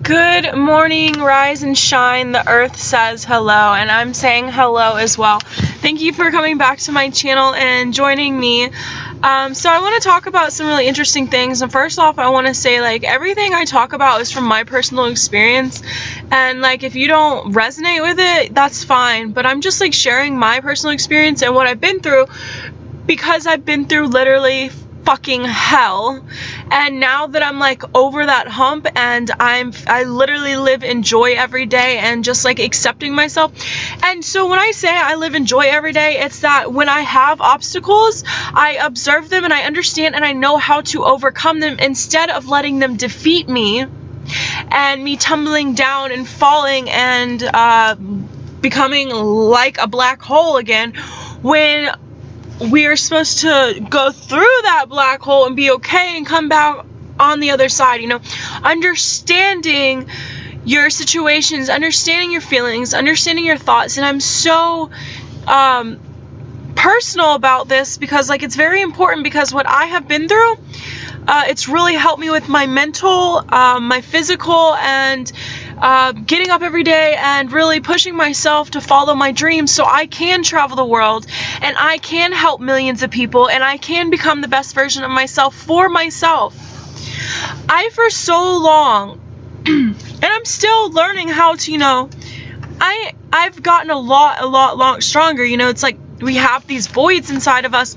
Good morning, rise and shine. The earth says hello, and I'm saying hello as well. Thank you for coming back to my channel and joining me. So I want to talk about some really interesting things. And first off, I want to say, like, everything I talk about is from my personal experience. And, like, if you don't resonate with it, that's fine. But I'm just, like, sharing my personal experience and what I've been through, because I've been through literally fucking hell, and now that I'm like over that hump and I literally live in joy every day and just like accepting myself. And so when I say I live in joy every day, it's that when I have obstacles, I observe them and I understand and I know how to overcome them instead of letting them defeat me and me tumbling down and falling and becoming like a black hole again, when we are supposed to go through that black hole and be okay and come back on the other side. You know, understanding your situations, understanding your feelings, understanding your thoughts. And I'm so personal about this because, like, it's very important, because what I have been through, it's really helped me with my mental, my physical, and getting up every day and really pushing myself to follow my dreams so I can travel the world and I can help millions of people and I can become the best version of myself for myself. I, for so long, and I'm still learning how to, you know, I've gotten a lot stronger. You know, it's like we have these voids inside of us,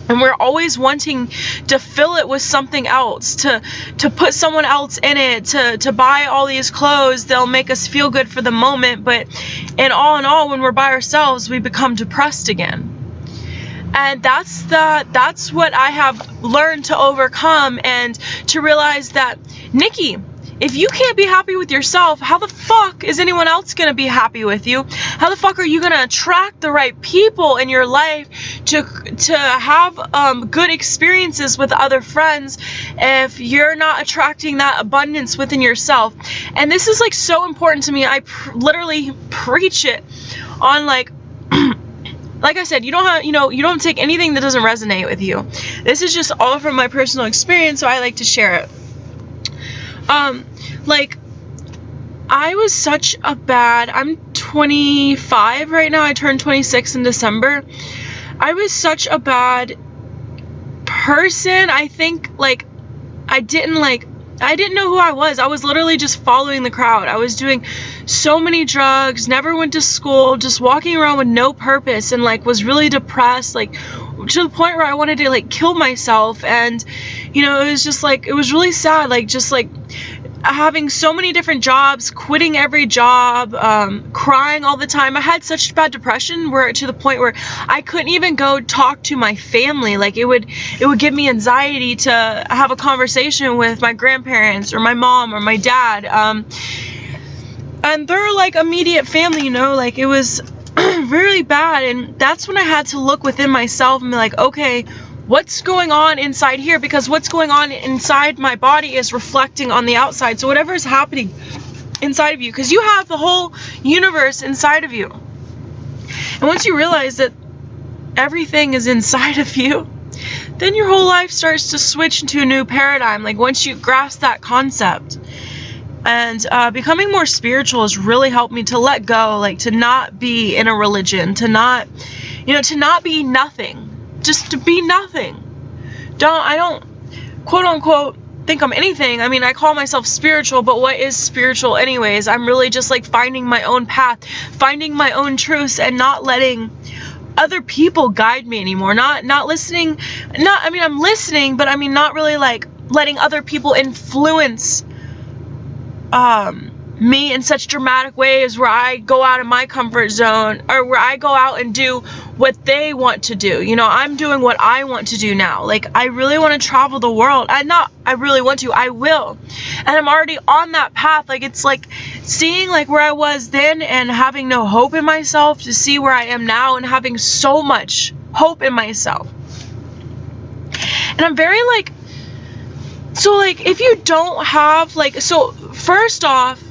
and we're always wanting to fill it with something else, to put someone else in it, to buy all these clothes. They'll make us feel good for the moment, but in all, when we're by ourselves, we become depressed again. And that's what I have learned to overcome, and to realize that, Nikki, if you can't be happy with yourself, how the fuck is anyone else gonna be happy with you? How the fuck are you gonna attract the right people in your life to have good experiences with other friends if you're not attracting that abundance within yourself? And this is like so important to me. I literally preach it on, like, like I said, you don't take anything that doesn't resonate with you. This is just all from my personal experience, so I like to share it. Like, I was such a bad, I'm 25 right now, I turned 26 in December. I was such a bad person. I think, like, I didn't know who I was literally just following the crowd. I was doing so many drugs, never went to school, just walking around with no purpose, and like was really depressed, like to the point where I wanted to like kill myself. And you know, it was just like, it was really sad, like just like having so many different jobs, quitting every job, crying all the time. I had such bad depression where, to the point where I couldn't even go talk to my family. Like, it would give me anxiety to have a conversation with my grandparents or my mom or my dad. And they're like immediate family, you know, like it was really bad. And that's when I had to look within myself and be like, okay, what's going on inside here? Because what's going on inside my body is reflecting on the outside. So whatever is happening inside of you, because you have the whole universe inside of you. And once you realize that everything is inside of you, then your whole life starts to switch into a new paradigm. Like, once you grasp that concept. And becoming more spiritual has really helped me to let go, like to not be in a religion, to not be nothing. Just to be nothing. I don't quote unquote think I'm anything. I mean, I call myself spiritual, but what is spiritual anyways? I'm really just like finding my own path, finding my own truths, and not letting other people guide me anymore. Not listening, I'm listening, but I mean not really like letting other people influence me in such dramatic ways where I go out of my comfort zone, or where I go out and do what they want to do. You know, I'm doing what I want to do now. Like, I really want to travel the world. I really want to, I will. And I'm already on that path. Like, it's like seeing like where I was then and having no hope in myself, to see where I am now and having so much hope in myself. And I'm very like, so like, if you don't have like, so first off,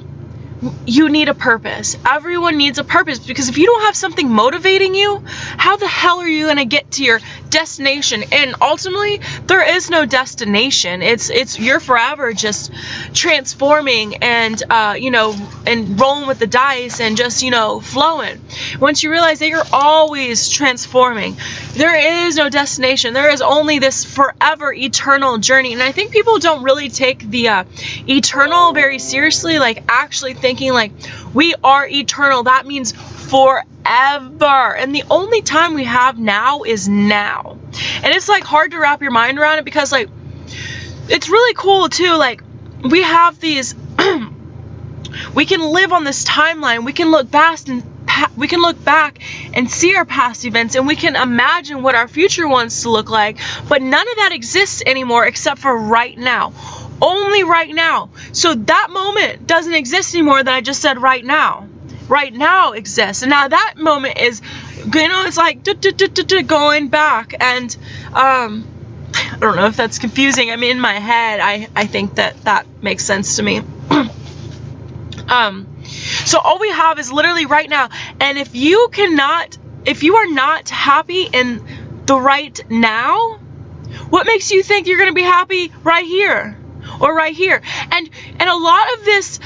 you need a purpose. Everyone needs a purpose, because if you don't have something motivating you, how the hell are you going to get to your destination? And ultimately, there is no destination. It's you're forever just transforming and and rolling with the dice and just flowing. Once you realize that you're always transforming, there is no destination. There is only this forever eternal journey. And I think people don't really take the eternal very seriously, like actually thinking like we are eternal. That means forever. And the only time we have now is now. And it's like hard to wrap your mind around it, because like it's really cool too. Like we have these we can live on this timeline. We can look back and see our past events, and we can imagine what our future wants to look like, but none of that exists anymore except for right now. Only right now. So that moment doesn't exist anymore that I just said right now. Right now exists. And now that moment is, it's like going back. And I don't know if that's confusing. I mean, in my head, I think that makes sense to me. So all we have is literally right now. And if you are not happy in the right now, what makes you think you're going to be happy right here? Or right here? And a lot of this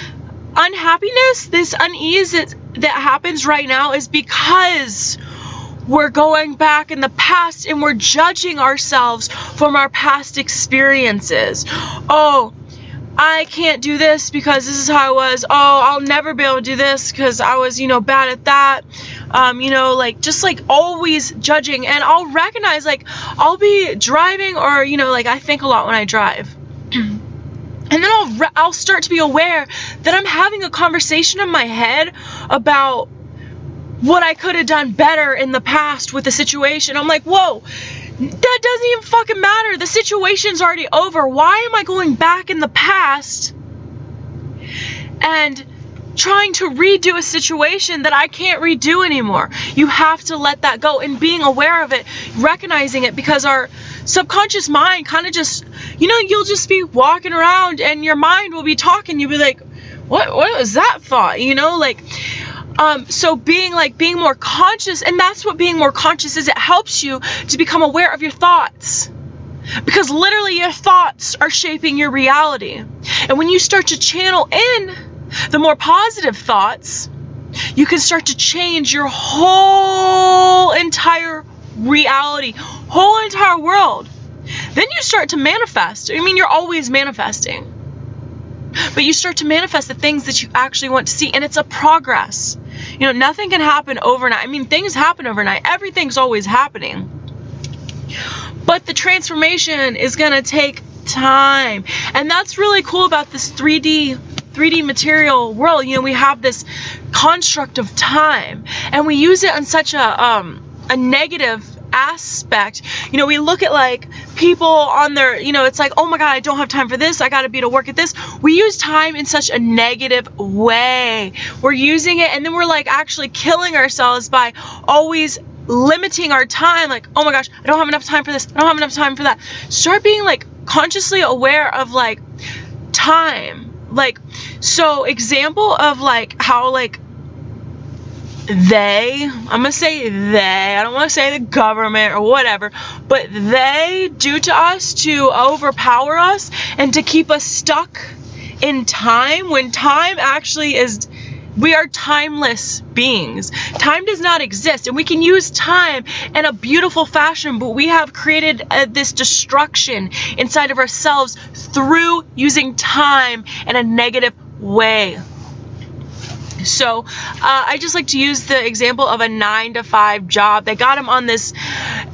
unhappiness, this unease that happens right now is because we're going back in the past and we're judging ourselves from our past experiences. Oh, I can't do this because this is how I was. Oh, I'll never be able to do this because I was, bad at that. Like just like always judging. And I'll recognize, like, I'll be driving, or like I think a lot when I drive. And then I'll start to be aware that I'm having a conversation in my head about what I could have done better in the past with the situation. I'm like, whoa, that doesn't even fucking matter. The situation's already over. Why am I going back in the past and trying to redo a situation that I can't redo anymore? You have to let that go, and being aware of it, recognizing it, because our subconscious mind kind of just, you'll just be walking around and your mind will be talking. You'll be like, what was that thought? So being more conscious, and that's what being more conscious is. It helps you to become aware of your thoughts, because literally your thoughts are shaping your reality. And when you start to channel in the more positive thoughts, you can start to change your whole entire reality, whole entire world. Then you start to manifest. I mean, you're always manifesting, but you start to manifest the things that you actually want to see, and it's a progress. Nothing can happen overnight. I mean, things happen overnight. Everything's always happening. But the transformation is going to take time. And that's really cool about this 3D material world. We have this construct of time, and we use it in such a negative aspect. We look at like people on their, it's like, oh my God, I don't have time for this. I got to be to work at this. We use time in such a negative way. We're using it, and then we're like actually killing ourselves by always limiting our time. Like, oh my gosh, I don't have enough time for this. I don't have enough time for that. Start being like consciously aware of like time. Like, so example of like how like I'm gonna say they, I don't want to say the government or whatever, but they do to us to overpower us and to keep us stuck in time, when time actually is, we are timeless beings. Time does not exist, and we can use time in a beautiful fashion, but we have created this destruction inside of ourselves through using time in a negative way. So I just like to use the example of a 9-to-5 job. They got him on this,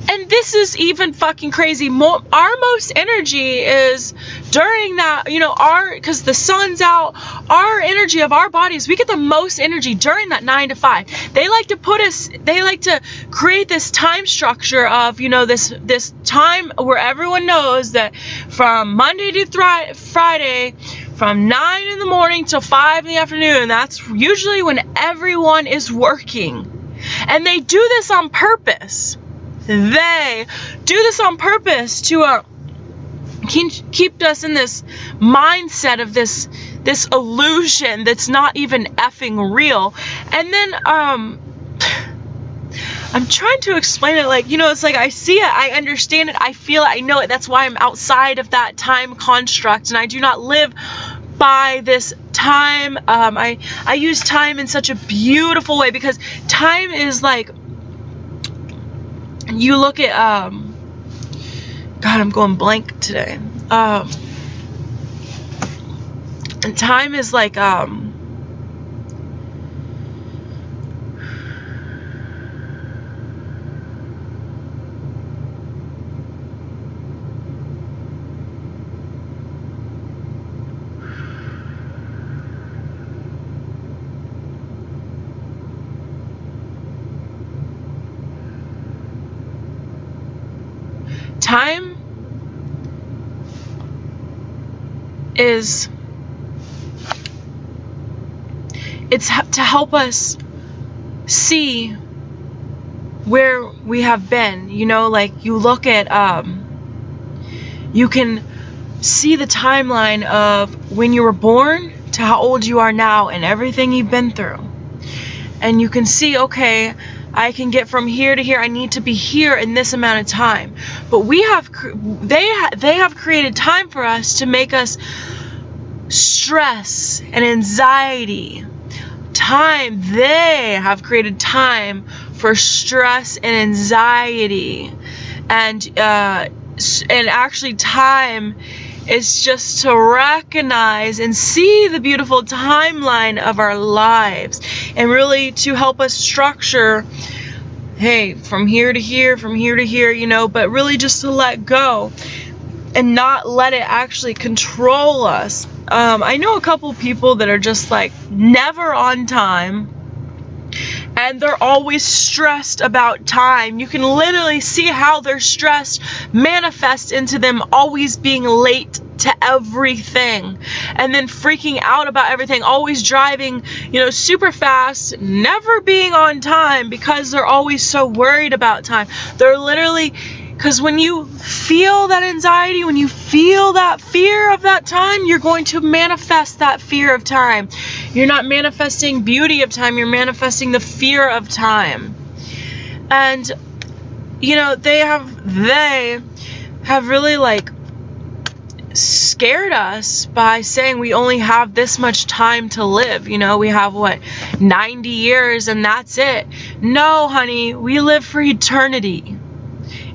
and this is even fucking crazy. Our most energy is during that, because the sun's out, our energy of our bodies, we get the most energy during that 9-to-5. They like to create this time structure of, this time where everyone knows that from Monday to Friday, from 9 in the morning till 5 in the afternoon, that's usually when everyone is working. And they do this on purpose. They do this on purpose to keep us in this mindset of this illusion that's not even effing real. And then I'm trying to explain it, like, you know, it's like I see it, I understand it, I feel it, I know it. That's why I'm outside of that time construct, and I do not live by this time. I use time in such a beautiful way, because time is like, you look at God, I'm going blank today. And time is like time is, it's to help us see where we have been. You know, like, you look at you can see the timeline of when you were born to how old you are now and everything you've been through, and you can see, okay, I can get from here to here, I need to be here in this amount of time. But we have, they have created time for us to make us stress and anxiety. Time, they have created time for stress and anxiety. And actually time is just to recognize and see the beautiful timeline of our lives, and really to help us structure, hey, from here to here, from here to here, you know, but really just to let go and not let it actually control us. I know a couple people that are just like never on time, and they're always stressed about time. You can literally see how their stress manifests into them always being late to everything, and then freaking out about everything, always driving, you know, super fast, never being on time, because they're always so worried about time. They're literally, because when you feel that anxiety, when you feel that fear of that time, you're going to manifest that fear of time. You're not manifesting beauty of time, you're manifesting the fear of time. And, you know, they have really, like, scared us by saying we only have this much time to live. You know, we have, what, 90 years and that's it. No, honey, we live for eternity.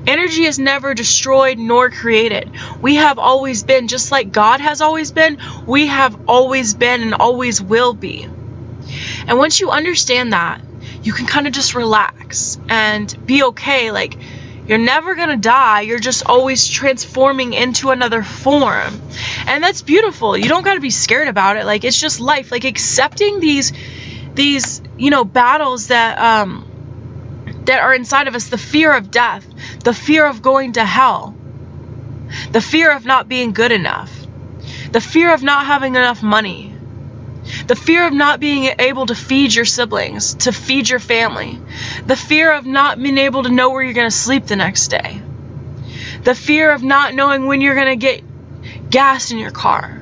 Energy is never destroyed nor created. We have always been, just like God has always been, we have always been and always will be. And once you understand that, you can kind of just relax and be okay. Like, you're never gonna die, you're just always transforming into another form. And that's beautiful. You don't gotta be scared about it. Like, it's just life. Like, accepting these, you know, battles that are inside of us, the fear of death, the fear of going to hell, the fear of not being good enough, the fear of not having enough money, the fear of not being able to feed your siblings, to feed your family, the fear of not being able to know where you're going to sleep the next day, the fear of not knowing when you're going to get gas in your car,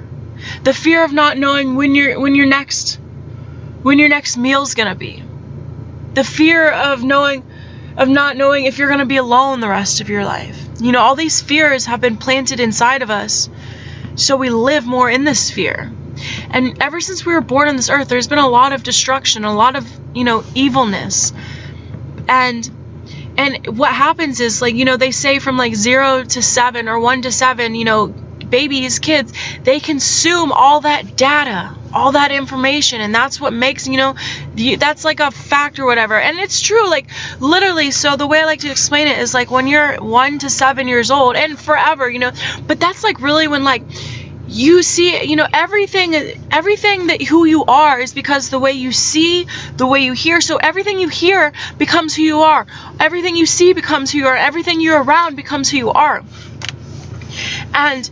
the fear of not knowing when your next meal's going to be, the fear of not knowing if you're going to be alone the rest of your life. You know, all these fears have been planted inside of us, so we live more in this fear. And ever since we were born on this earth, there's been a lot of destruction, a lot of, you know, evilness. And what happens is, like, you know, they say from like 0 to 7 or 1 to 7, you know, babies, kids, they consume all that data, all that information, and that's what makes, you know, that's like a fact or whatever. And it's true, like, literally. So the way I like to explain it is like when you're 1 to 7 years old, and forever, you know, but that's like really when, like, you see, you know, everything that who you are is because the way you see, the way you hear. So everything you hear becomes who you are, everything you see becomes who you are, everything you're around becomes who you are. And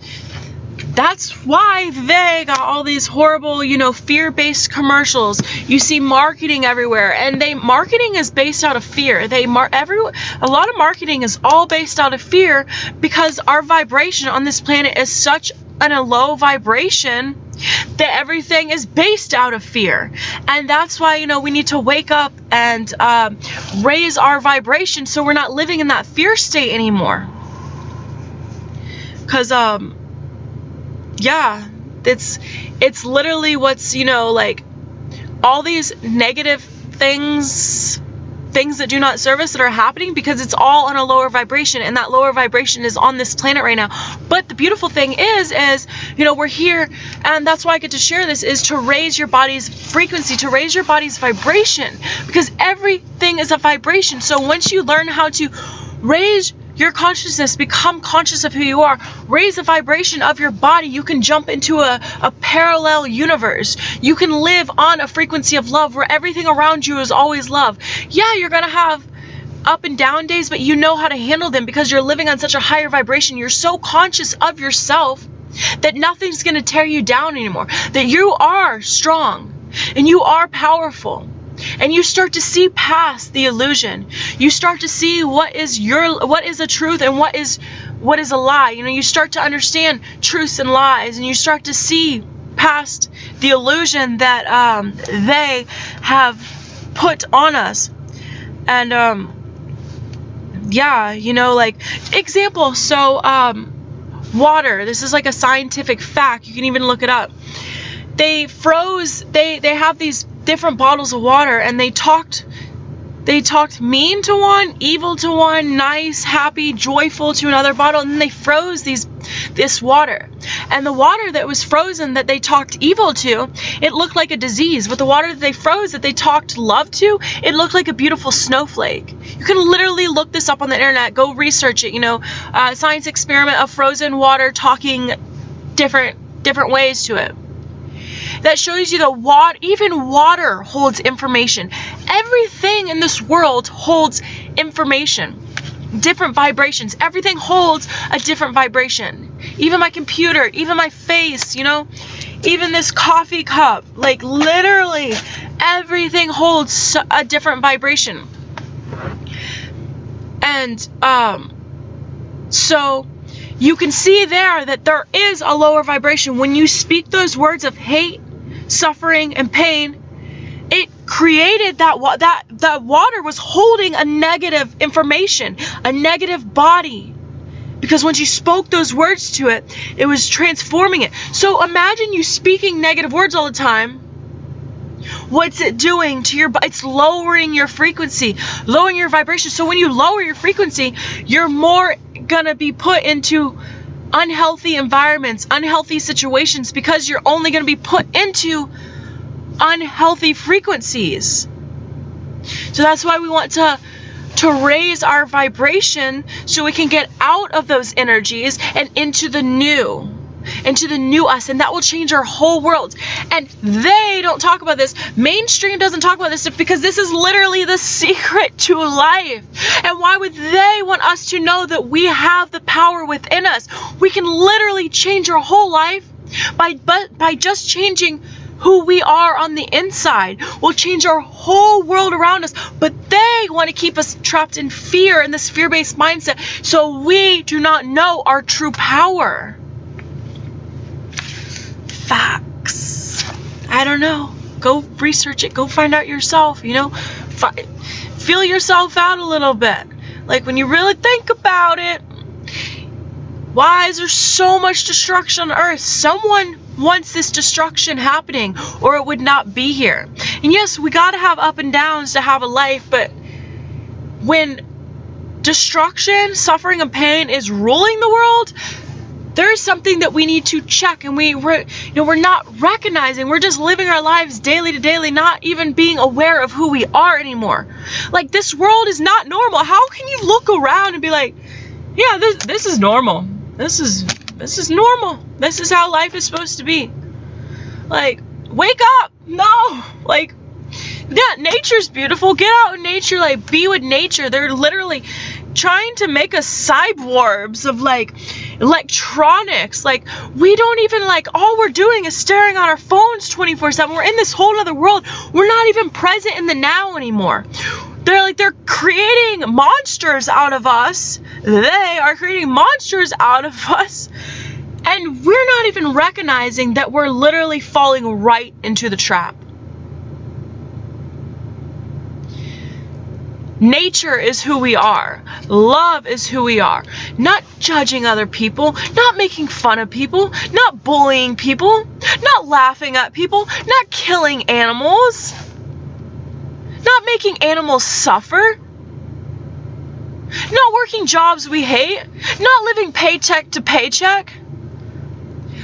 That's why they got all these horrible, fear-based commercials. You see marketing everywhere, and marketing is based out of fear. A lot of marketing is all based out of fear, because our vibration on this planet is such a low vibration that everything is based out of fear. And that's why, we need to wake up and raise our vibration, so we're not living in that fear state anymore. Because yeah, it's literally what's, like all these negative things that do not serve us that are happening, because it's all on a lower vibration, and that lower vibration is on this planet right now. But the beautiful thing is we're here, and that's why I get to share this, is to raise your body's frequency, to raise your body's vibration, because everything is a vibration. So once you learn how to raise your consciousness, become conscious of who you are, raise the vibration of your body, you can jump into a parallel universe. You can live on a frequency of love where everything around you is always love. Yeah, you're gonna have up and down days, but you know how to handle them because you're living on such a higher vibration. You're so conscious of yourself that nothing's gonna tear you down anymore, that you are strong and you are powerful. And you start to see past the illusion. You start to see what is the truth and what is a lie. You start to understand truths and lies, and you start to see past the illusion that they have put on us. And yeah, like example. So water. This is like a scientific fact. You can even look it up. They have these different bottles of water, and they talked mean to one, evil to one, nice, happy, joyful to another bottle, and then they froze this water. And the water that was frozen that they talked evil to, it looked like a disease. But the water that they froze that they talked love to, it looked like a beautiful snowflake. You can literally look this up on the internet, go research it, science experiment of frozen water talking different ways to it. That shows you that even water holds information. Everything in this world holds information, different vibrations. Everything holds a different vibration. Even my computer, even my face, even this coffee cup. Like literally, everything holds a different vibration. And so you can see there that there is a lower vibration. When you speak those words of hate, suffering, and pain, it created that water was holding a negative information, a negative body. Because when you spoke those words to it, it was transforming it. So imagine you speaking negative words all the time. What's it doing to your body? It's lowering your frequency, lowering your vibration. So when you lower your frequency, you're more gonna be put into unhealthy environments, unhealthy situations, because you're only gonna be put into unhealthy frequencies. So that's why we want to raise our vibration, so we can get out of those energies and into the new us, and that will change our whole world. And they don't talk about this. Mainstream doesn't talk about this stuff, because this is literally the secret to life. And why would they want us to know that we have the power within us? We can literally change our whole life by just changing who we are on the inside. We'll change our whole world around us. But they want to keep us trapped in fear, in this fear-based mindset, so we do not know our true power. Facts. I don't know. Go research it. Go find out yourself, feel yourself out a little bit. Like when you really think about it, why is there so much destruction on earth? Someone wants this destruction happening, or it would not be here. And yes, we gotta have up and downs to have a life, but when destruction, suffering, and pain is ruling the world, there's something that we need to check, and we're not recognizing. We're just living our lives daily to daily, not even being aware of who we are anymore. Like, this world is not normal. How can you look around and be like, yeah, this is normal. This is normal. This is how life is supposed to be. Like, wake up. No. Like, yeah, nature's beautiful. Get out in nature. Like, be with nature. They're literally trying to make us cyborgs of like electronics. Like, we don't even, like, all we're doing is staring at our phones 24/7. We're in this whole other world. We're not even present in the now anymore. They're creating monsters out of us. They are creating monsters out of us. And we're not even recognizing that we're literally falling right into the trap. Nature is who we are. Love is who we are. Not judging other people, not making fun of people, not bullying people, not laughing at people, not killing animals, not making animals suffer, not working jobs we hate, not living paycheck to paycheck.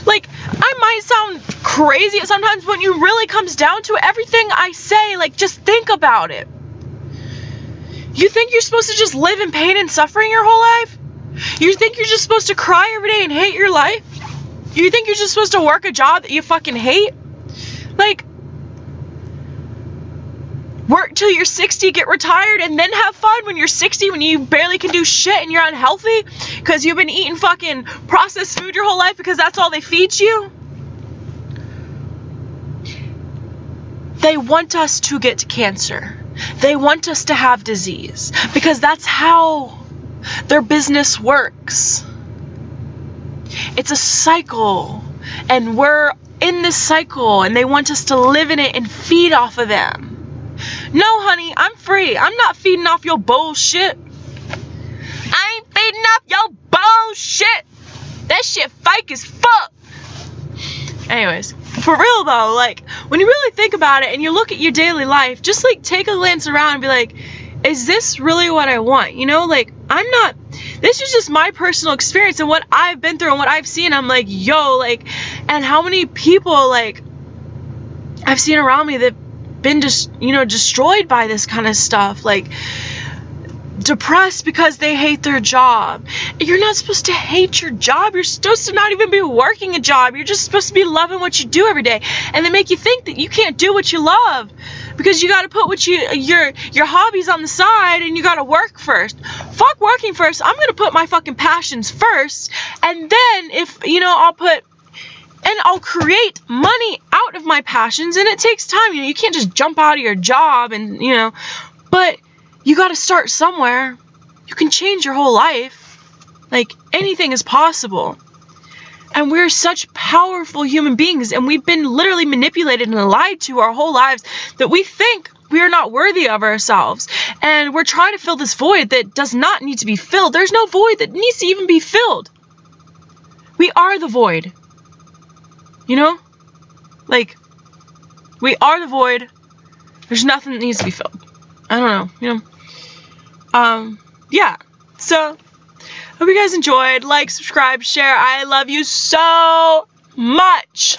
Like, I might sound crazy sometimes, when it really comes down to everything I say, like, just think about it. You think you're supposed to just live in pain and suffering your whole life? You think you're just supposed to cry every day and hate your life? You think you're just supposed to work a job that you fucking hate? Like, work till you're 60, get retired, and then have fun when you're 60, when you barely can do shit and you're unhealthy because you've been eating fucking processed food your whole life because that's all they feed you? They want us to get cancer. They want us to have disease because that's how their business works. It's a cycle, and we're in this cycle, and they want us to live in it and feed off of them. No, honey, I'm free. I'm not feeding off your bullshit. I ain't feeding off your bullshit. That shit fake as fuck. Anyways, for real though, like, when you really think about it and you look at your daily life, just like take a glance around and be like, is this really what I want? You know, like, this is just my personal experience and what I've been through and what I've seen. I'm like, yo, like, and how many people, like, I've seen around me that been just, destroyed by this kind of stuff, like, depressed because they hate their job. You're not supposed to hate your job. You're supposed to not even be working a job. You're just supposed to be loving what you do every day. And they make you think that you can't do what you love because you got to put your hobbies on the side and you got to work first. Fuck working first. I'm going to put my fucking passions first, and then if, I'll create money out of my passions, and it takes time. You can't just jump out of your job and, but you got to start somewhere. You can change your whole life. Like, anything is possible. And we're such powerful human beings, and we've been literally manipulated and lied to our whole lives that we think we are not worthy of ourselves. And we're trying to fill this void that does not need to be filled. There's no void that needs to even be filled. We are the void. Like, we are the void. There's nothing that needs to be filled. I don't know, yeah. So, hope you guys enjoyed. Like, subscribe, share. I love you so much.